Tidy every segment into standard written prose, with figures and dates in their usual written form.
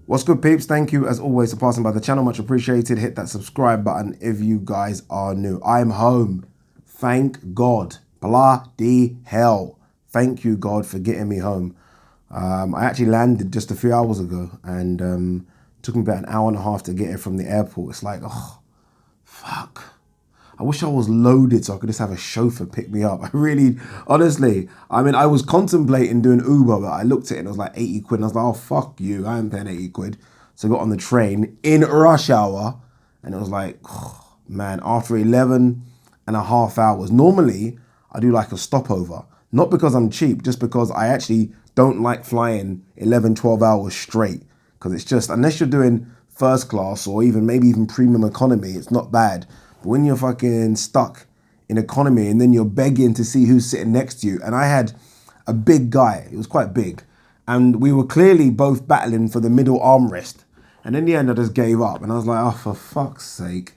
What's good, peeps? Thank you, as always, for passing by the channel. Much appreciated. Hit that subscribe button if you guys are new. I'm home. Thank God. Bloody hell. Thank you, God, for getting me home. I actually landed just a few hours ago and took me about an hour and a half to get here from the airport. It's like, oh, fuck. I wish I was loaded so I could just have a chauffeur pick me up. I really, honestly, I mean, I was contemplating doing Uber, but I looked at it and it was like 80 quid. And I was like, oh, fuck you. I ain't paying 80 quid. So I got on the train in rush hour and it was like, oh, man, after 11 and a half hours. Normally, I do like a stopover. Not because I'm cheap, just because I actually don't like flying 11, 12 hours straight. Because it's just, unless you're doing first class or maybe even premium economy, it's not bad. But when you're fucking stuck in economy and then you're begging to see who's sitting next to you, and I had a big guy, it was quite big, and we were clearly both battling for the middle armrest. And in the end, I just gave up, and I was like, oh, for fuck's sake.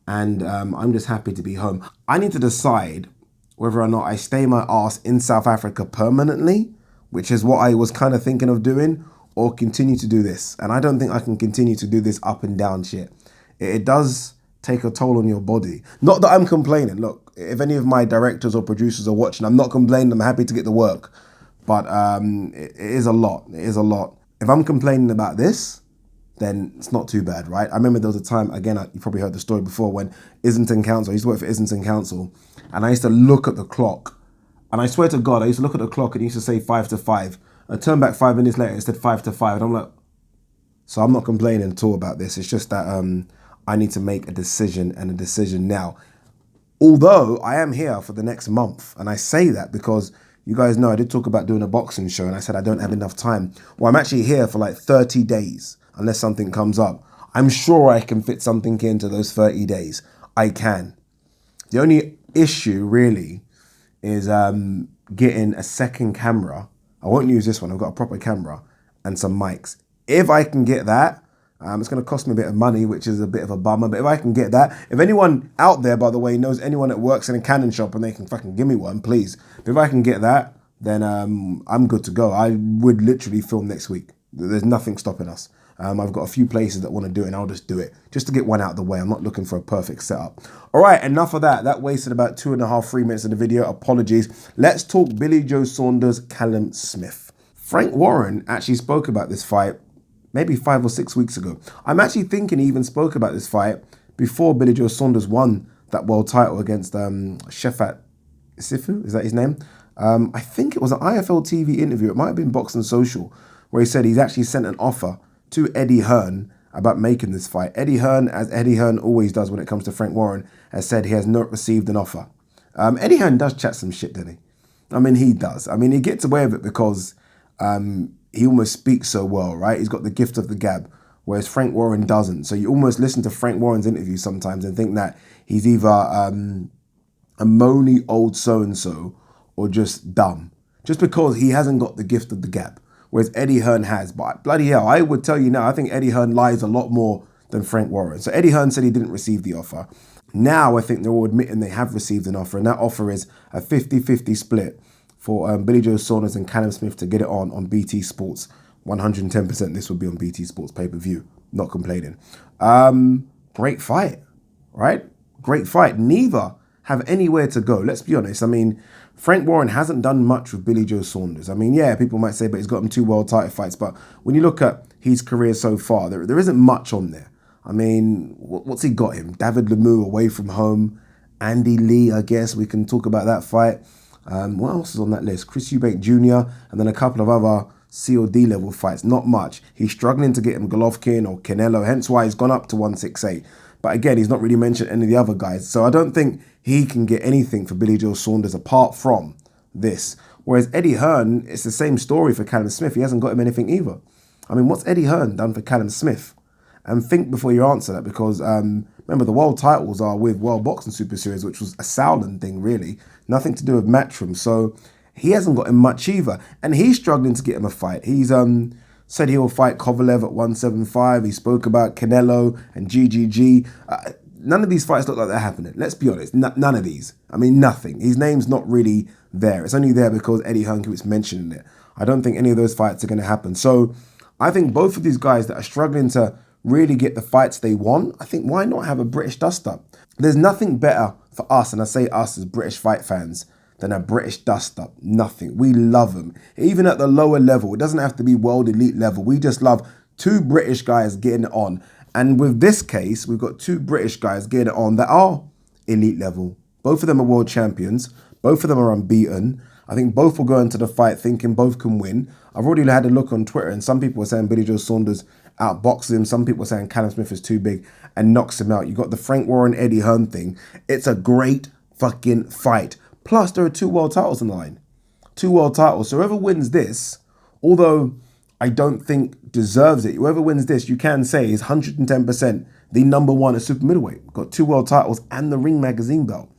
And I'm just happy to be home. I need to decide whether or not I stay my ass in South Africa permanently, which is what I was kind of thinking of doing, or continue to do this. And I don't think I can continue to do this up and down shit. It does take a toll on your body. Not that I'm complaining. Look, if any of my directors or producers are watching, I'm not complaining. I'm happy to get the work. But it is a lot. It is a lot. If I'm complaining about this, then it's not too bad, right? I remember there was a time, again, you probably heard the story before, when Islington Council, I used to work for Islington Council, and I used to look at the clock. And I swear to God, I used to look at the clock and it used to say 5 to 5. I turned back 5 minutes later, it said 5 to 5. And I'm like, so I'm not complaining at all about this. It's just that I need to make a decision, and a decision now. Although I am here for the next month, and I say that because you guys know I did talk about doing a boxing show, and I said I don't have enough time. Well, I'm actually here for like 30 days, unless something comes up. I'm sure I can fit something into those 30 days. I can. The only issue really is getting a second camera. I won't use this one. I've got a proper camera and some mics. If I can get that, it's going to cost me a bit of money, which is a bit of a bummer. But if I can get that, if anyone out there, by the way, knows anyone that works in a Canon shop and they can fucking give me one, please. But if I can get that, then I'm good to go. I would literally film next week. There's nothing stopping us. I've got a few places that want to do it, and I'll just do it just to get one out of the way. I'm not looking for a perfect setup. All right, enough of that. That wasted about 2.5, 3 minutes of the video. Apologies. Let's talk Billy Joe Saunders, Callum Smith. Frank Warren actually spoke about this fight maybe 5 or 6 weeks ago. I'm actually thinking he even spoke about this fight before Billy Joe Saunders won that world title against Shefat Sifu. Is that his name? I think it was an IFL TV interview. It might have been Boxing Social, where he said he's actually sent an offer to Eddie Hearn about making this fight. Eddie Hearn, as Eddie Hearn always does when it comes to Frank Warren, has said he has not received an offer. Eddie Hearn does chat some shit, doesn't he? I mean, he does. I mean, he gets away with it because he almost speaks so well, right? He's got the gift of the gab, whereas Frank Warren doesn't. So you almost listen to Frank Warren's interviews sometimes and think that he's either a moany old so-and-so or just dumb, just because he hasn't got the gift of the gab, whereas Eddie Hearn has. But bloody hell, I would tell you now, I think Eddie Hearn lies a lot more than Frank Warren. So Eddie Hearn said he didn't receive the offer. Now I think they're all admitting they have received an offer, and that offer is a 50-50 split for Billy Joe Saunders and Callum Smith to get it on BT Sports. 110% this would be on BT Sports pay-per-view. Not complaining. Great fight, right? Great fight. Neither have anywhere to go. Let's be honest. I mean, Frank Warren hasn't done much with Billy Joe Saunders. I mean, yeah, people might say, but he's got him 2 world title fights. But when you look at his career so far, there isn't much on there. I mean, what's he got him? David Lemieux away from home. Andy Lee, I guess. We can talk about that fight. What else is on that list? Chris Eubank Jr. and then a couple of other COD level fights. Not much. He's struggling to get him Golovkin or Canelo, hence why he's gone up to 168. But again, he's not really mentioned any of the other guys. So I don't think he can get anything for Billy Joe Saunders apart from this. Whereas Eddie Hearn, it's the same story for Callum Smith. He hasn't got him anything either. I mean, what's Eddie Hearn done for Callum Smith? And think before you answer that, because remember, the world titles are with World Boxing Super Series, which was a Sauland thing, really. Nothing to do with Matchroom. So he hasn't got him much either. And he's struggling to get him a fight. He's said he will fight Kovalev at 175. He spoke about Canelo and GGG. None of these fights look like they're happening. Let's be honest. None of these. I mean, nothing. His name's not really there. It's only there because Eddie Hearn keeps mentioning it. I don't think any of those fights are going to happen. So I think both of these guys that are struggling to really get the fights they want, I think why not have a British dust-up? There's nothing better for us, and I say us as British fight fans, than a British dust-up. Nothing. We love them. Even at the lower level, it doesn't have to be world elite level. We just love two British guys getting it on. And with this case, we've got two British guys getting it on that are elite level. Both of them are world champions. Both of them are unbeaten. I think both will go into the fight thinking both can win. I've already had a look on Twitter, and some people are saying Billy Joe Saunders outboxes him. Some people are saying Callum Smith is too big and knocks him out. You got the Frank Warren, Eddie Hearn thing. It's a great fucking fight. Plus, there are two world titles in the line. Two world titles. So whoever wins this, although I don't think deserves it, whoever wins this, you can say is 110% the number one at super middleweight. Got two world titles and the Ring Magazine belt.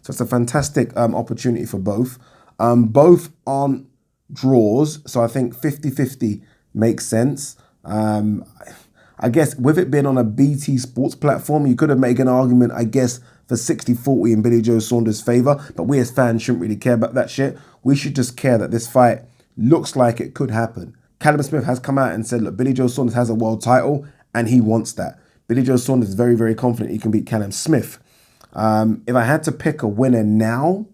So it's a fantastic opportunity for both. Both aren't draws, so I think 50-50 makes sense. I guess with it being on a BT Sports platform, you could have made an argument, I guess, for 60-40 in Billy Joe Saunders' favour, but we as fans shouldn't really care about that shit. We should just care that this fight looks like it could happen. Callum Smith has come out and said, look, Billy Joe Saunders has a world title, and he wants that. Billy Joe Saunders is very, very confident he can beat Callum Smith. If I had to pick a winner now,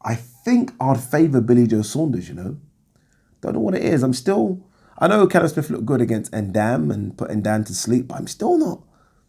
I think I'd favour Billy Joe Saunders, you know. Don't know what it is. I know Callum Smith looked good against Ndam and put Ndam to sleep, but I'm still not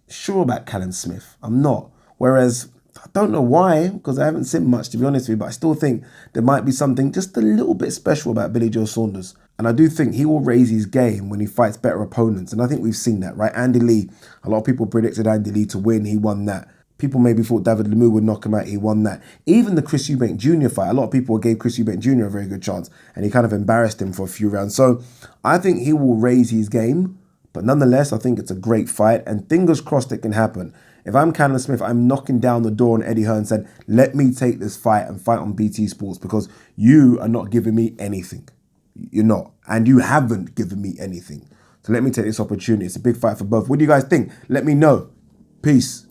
sure about Callum Smith. I'm not. Whereas, I don't know why, because I haven't seen much, to be honest with you, but I still think there might be something just a little bit special about Billy Joe Saunders. And I do think he will raise his game when he fights better opponents. And I think we've seen that, right? Andy Lee, a lot of people predicted Andy Lee to win. He won that. People maybe thought David Lemieux would knock him out. He won that. Even the Chris Eubank Jr. fight, a lot of people gave Chris Eubank Jr. a very good chance, and he kind of embarrassed him for a few rounds. So I think he will raise his game, but nonetheless, I think it's a great fight, and fingers crossed it can happen. If I'm Callum Smith, I'm knocking down the door on Eddie Hearn and said, let me take this fight and fight on BT Sports because you are not giving me anything. You're not. And you haven't given me anything. So let me take this opportunity. It's a big fight for both. What do you guys think? Let me know. Peace.